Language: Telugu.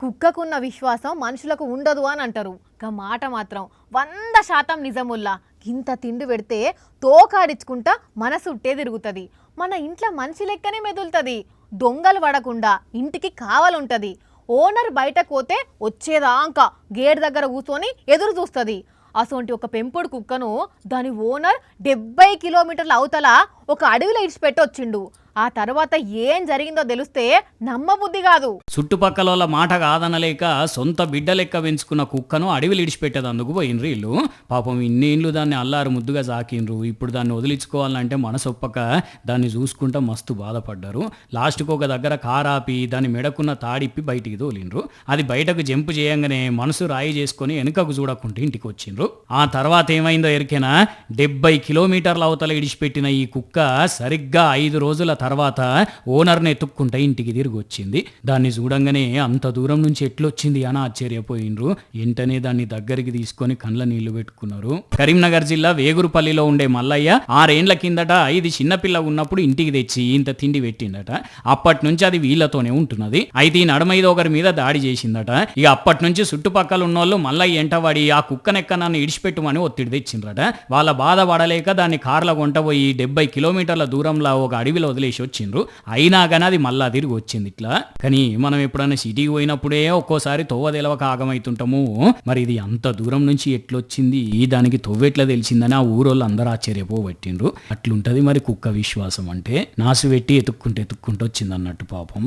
కుక్కకున్న విశ్వాసం మనుషులకు ఉండదు అని అంటారు. గా మాట మాత్రం 100% నిజముల్లా. ఇంత తిండి పెడితే తోకాడించుకుంటా మనసుట్టే తిరుగుతుంది. మన ఇంట్లో మనిషి లెక్కనే మెదులుతుంది. దొంగలు పడకుండా ఇంటికి కావాలుంటది. ఓనర్ బయటకు పోతే వచ్చేదాకా గేట్ దగ్గర కూర్చొని ఎదురు చూస్తుంది. అసొంటి ఒక పెంపుడు కుక్కను దాని ఓనర్ 70 కిలోమీటర్ల అవతల ఒక అడవిలో ఇడిచిపెట్టి వచ్చిండు. ఆ తర్వాత ఏం జరిగిందో తెలిస్తే నమ్మబుద్ధి కాదు. చుట్టుపక్కల మాట కాదనలేక సొంత బిడ్డ లెక్క పెంచుకున్న కుక్కను అడవిలు ఇడిచిపెట్టేదందుకు పోయినరు వీళ్ళు. పాపం ఇన్నేళ్ళు దాన్ని అల్లారు ముద్దుగా సాకిండ్రు. ఇప్పుడు దాన్ని వదిలించుకోవాలంటే మనసొప్పక దాన్ని చూసుకుంటా మస్తు బాధపడ్డారు. లాస్ట్కి ఒక దగ్గర కారాపి దాని మెడకున్న తాడిప్పి బయటికి తోలిండ్రు. అది బయటకు జంపు చేయంగానే మనసు రాయి చేసుకొని వెనుకకు చూడకుంటే ఇంటికి వచ్చిండ్రు. ఆ తర్వాత ఏమైందో ఎరికేనా, 70 కిలోమీటర్ల అవతల ఇడిచిపెట్టిన ఈ కుక్క సరిగ్గా 5 రోజుల తర్వాత ఓనర్ని ఎత్తుక్కుంటా ఇంటికి తిరిగి వచ్చింది. దాన్ని చూడంగానే అంత దూరం నుంచి ఎట్లొచ్చింది అని ఆశ్చర్యపోయిండ్రు. వెంటనే దాన్ని దగ్గరికి తీసుకొని కండ్ల నీళ్లు పెట్టుకున్నారు. కరీంనగర్ జిల్లా వేగురుపల్లిలో ఉండే మల్లయ్య 6 ఏండ్ల కిందట ఇది చిన్నపిల్ల ఉన్నప్పుడు ఇంటికి తెచ్చి ఇంత తిండి పెట్టిందట. అప్పటి నుంచి అది వీళ్ళతోనే ఉంటున్నది. అయితే ఈ నడమైద ఒకరి మీద దాడి చేసిందట. ఇక అప్పటి నుంచి చుట్టుపక్కల ఉన్నోళ్ళు మల్లయ్య ఎంటబడి ఆ కుక్కనెక్క నన్ను ఇడిచిపెట్టుమని ఒత్తిడి తెచ్చిండ్రట. వాళ్ళ బాధ పడలేక దాన్ని కార్ల కొంటపోయి 70 కిలోమీటర్ల దూరంలో ఒక అడవిలో వదిలేసి వచ్చిండ్రు. అయినా కానీ అది మళ్ళా తిరిగి వచ్చింది ఇట్లా. కానీ మనం ఎప్పుడైనా సిటీకి పోయినప్పుడే ఒక్కోసారి తొవ్వ తెలవక ఆగమవుతుంటాము. మరి ఇది అంత దూరం నుంచి ఎట్లొచ్చింది, దానికి తొవ్వెట్లా తెలిసిందని ఆ ఊరోళ్ళు అందరూ ఆశ్చర్యపోబట్టిండ్రు. అట్లుంటది మరి కుక్క విశ్వాసం అంటే. నాసు పెట్టి ఎత్తుక్కుంటూ వచ్చింది అన్నట్టు పాపం.